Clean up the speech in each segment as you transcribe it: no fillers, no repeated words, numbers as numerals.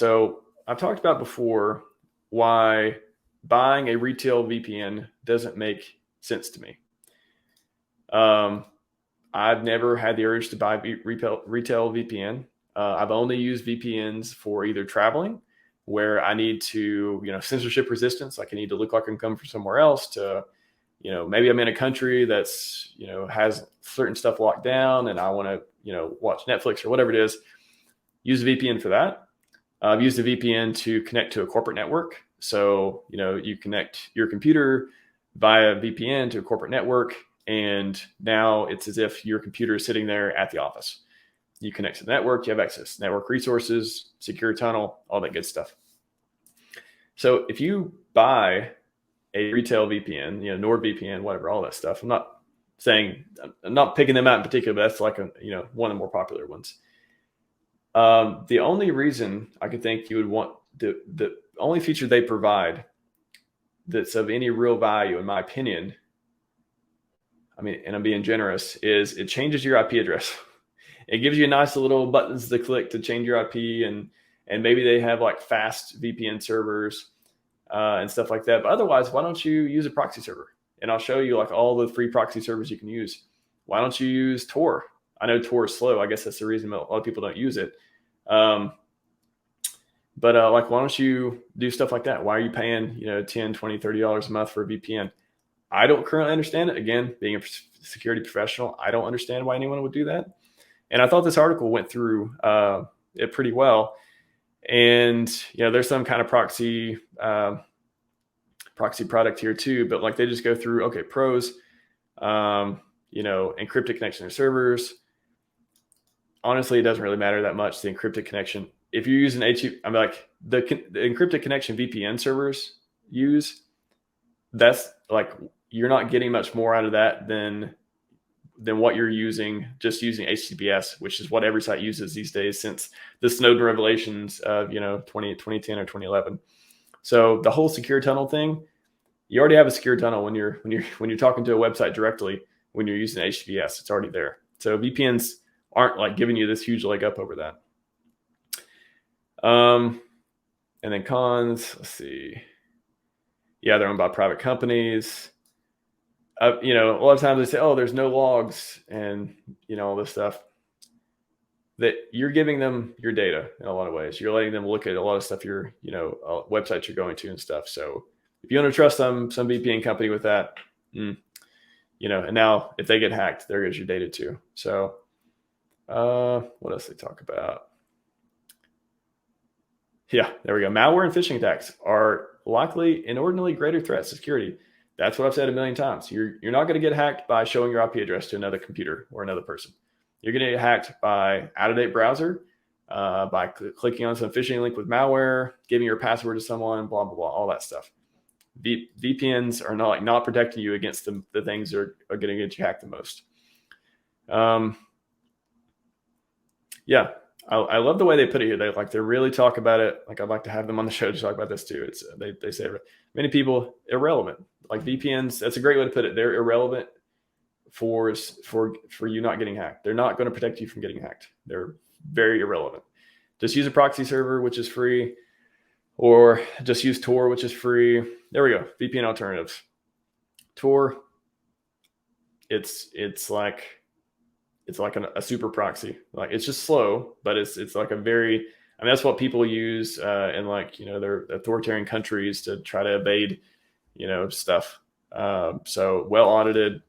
So I've talked about before why buying a retail VPN doesn't make sense to me. I've never had the urge to buy retail VPN. I've only used VPNs for either traveling, where I need to, censorship resistance. Like I need to look like I'm coming from somewhere else to, maybe I'm in a country that's, has certain stuff locked down and I want to, watch Netflix or whatever it is. Use a VPN for that. I've used a VPN to connect to a corporate network. So, you connect your computer via VPN to a corporate network. And now it's as if your computer is sitting there at the office. You connect to the network, you have access to network resources, secure tunnel, all that good stuff. So if you buy a retail VPN, NordVPN, whatever, all that stuff, I'm not picking them out in particular, but that's like one of the more popular ones. The only reason I could think you would want the only feature they provide that's of any real value, in my opinion, and I'm being generous, is it changes your IP address. It gives you nice little buttons to click to change your IP, and maybe they have like fast VPN servers and stuff like that. But otherwise, why don't you use a proxy server? And I'll show you like all the free proxy servers you can use. Why don't you use Tor? I know Tor is slow. I guess that's the reason a lot of people don't use it. But why don't you do stuff like that? Why are you paying, $10, $20, $30 a month for a VPN? I don't currently understand it. Again, being a security professional, I don't understand why anyone would do that. And I thought this article went through it pretty well. And, there's some kind of proxy product here too, but like they just go through, okay, pros, encrypted connection to servers. Honestly, it doesn't really matter that much, the encrypted connection. If you're using the encrypted connection VPN servers use, that's like, you're not getting much more out of that than what you're using HTTPS, which is what every site uses these days since the Snowden revelations of 2010 or 2011. So the whole secure tunnel thing, you already have a secure tunnel when you're talking to a website directly. When you're using HTTPS, it's already there. So VPNs aren't like giving you this huge leg up over that. And then cons, let's see. Yeah, they're owned by private companies. A lot of times they say, oh, there's no logs and, all this stuff. That you're giving them your data in a lot of ways. You're letting them look at a lot of stuff websites you're going to and stuff. So if you want to trust some VPN company with that, and now if they get hacked, there goes your data too. So what else they talk about? Yeah, there we go. Malware and phishing attacks are likely inordinately greater threats to security. That's what I've said a million times. You're not going to get hacked by showing your IP address to another computer or another person. You're going to get hacked by out-of-date browser, by clicking on some phishing link with malware, giving your password to someone, blah, blah, blah, all that stuff. VPNs are not protecting you against the things that are going to get you hacked the most. Yeah, I love the way they put it here. They really talk about it. Like I'd like to have them on the show to talk about this too. It's they say many people irrelevant. Like VPNs, that's a great way to put it. They're irrelevant for you not getting hacked. They're not going to protect you from getting hacked. They're very irrelevant. Just use a proxy server, which is free, or just use Tor, which is free. There we go. VPN alternatives. Tor. It's like a super proxy. Like it's just slow, but it's like a very, that's what people use in their authoritarian countries to try to evade, stuff. So well audited,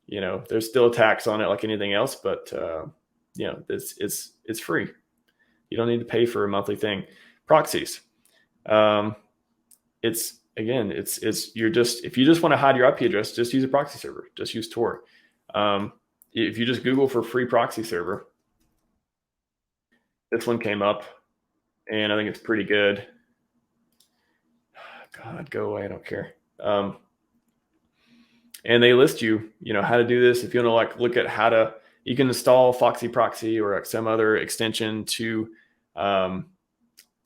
there's still a tax on it like anything else, but it's free. You don't need to pay for a monthly thing. Proxies. If you just want to hide your IP address, just use a proxy server. Just use Tor. If you just Google for free proxy server, this one came up, and I think it's pretty good. God, go away! I don't care. And they list you, how to do this. If you want to look at you can install Foxy Proxy or some other extension to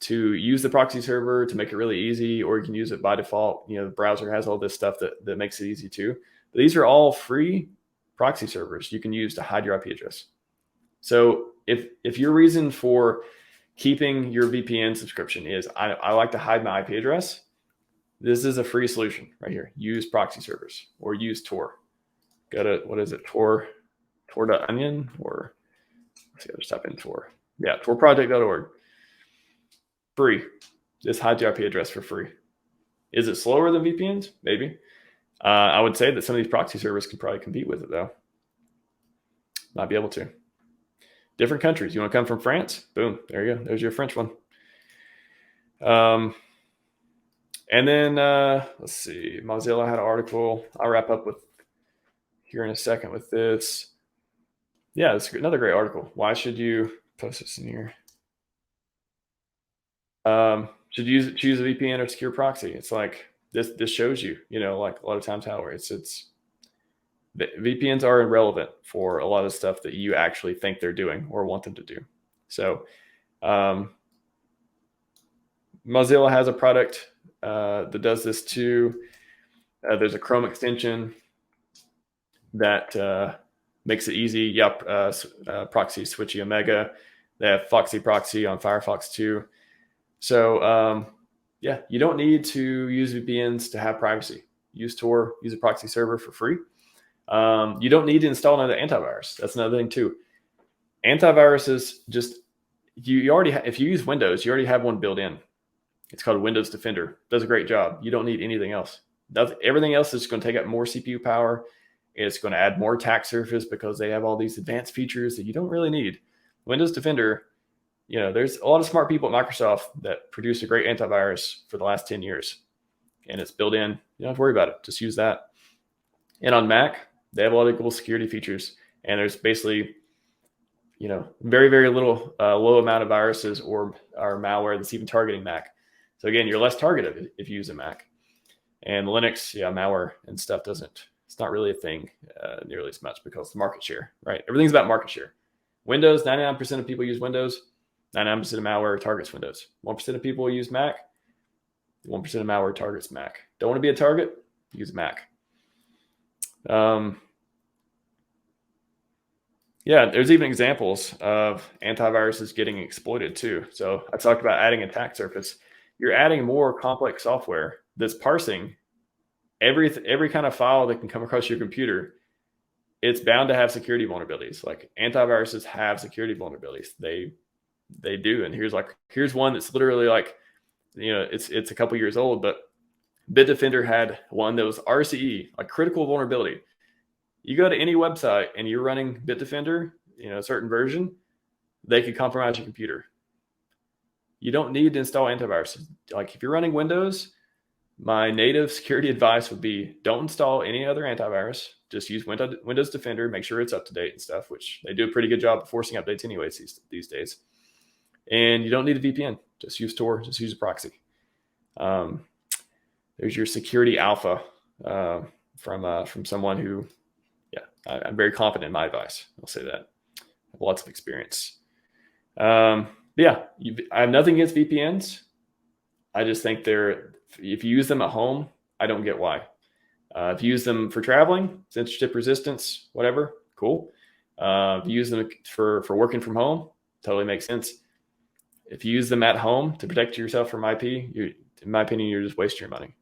use the proxy server to make it really easy, or you can use it by default. The browser has all this stuff that makes it easy too. But these are all free proxy servers you can use to hide your IP address. So if your reason for keeping your VPN subscription is I like to hide my IP address. This is a free solution right here. Use proxy servers or use Tor. Go to, what is it? Tor.onion, or let's see, just type in Tor. Yeah, torproject.org. Free. Just hide your IP address for free. Is it slower than VPNs? Maybe. I would say that some of these proxy servers can probably compete with it, though. Might be able to. Different countries. You want to come from France? Boom. There you go. There's your French one. And then let's see. Mozilla had an article. I'll wrap up with here in a second with this. Yeah, it's another great article. Why should you post this in here? Should you choose a VPN or secure proxy? It's like this shows you, like a lot of times how it's VPNs are irrelevant for a lot of stuff that you actually think they're doing or want them to do. So Mozilla has a product that does this too. There's a Chrome extension that makes it easy. Yep, Proxy Switchy Omega. They have Foxy Proxy on Firefox too. So yeah, you don't need to use VPNs to have privacy. Use Tor, use a proxy server for free. You don't need to install another antivirus. That's another thing too. Antiviruses just, you already if you use Windows, you already have one built in. It's called Windows Defender. Does a great job. You don't need anything else. Everything else is going to take up more CPU power. It's going to add more attack surface because they have all these advanced features that you don't really need. Windows Defender, there's a lot of smart people at Microsoft that produce a great antivirus for the last 10 years. And it's built in. You don't have to worry about it. Just use that. And on Mac, they have a lot of cool security features. And there's basically, very, very little low amount of viruses or malware that's even targeting Mac. So again, you're less targeted if you use a Mac. And Linux, malware and stuff it's not really a thing nearly as much because of the market share, right? Everything's about market share. Windows, 99% of people use Windows. 99% of malware targets Windows. 1% of people use Mac. 1% of malware targets Mac. Don't want to be a target? Use Mac. Yeah, there's even examples of antiviruses getting exploited too. So I talked about adding attack surface. You're adding more complex software that's parsing every kind of file that can come across your computer. It's bound to have security vulnerabilities. Like antiviruses have security vulnerabilities. They do. And here's one that's literally like, it's a couple years old, but Bitdefender had one that was RCE, a critical vulnerability. You go to any website and you're running Bitdefender, a certain version, they could compromise your computer. You don't need to install antivirus. Like if you're running Windows, my native security advice would be don't install any other antivirus. Just use Windows Defender, make sure it's up to date and stuff, which they do a pretty good job of forcing updates anyways these days. And you don't need a VPN. Just use Tor, just use a proxy. There's your security alpha from someone who, I'm very confident in my advice. I'll say that. I have lots of experience. I have nothing against VPNs. I just think if you use them at home, I don't get why. If you use them for traveling, censorship resistance, whatever, cool. If you use them for working from home, totally makes sense. If you use them at home to protect yourself from IP, in my opinion, you're just wasting your money.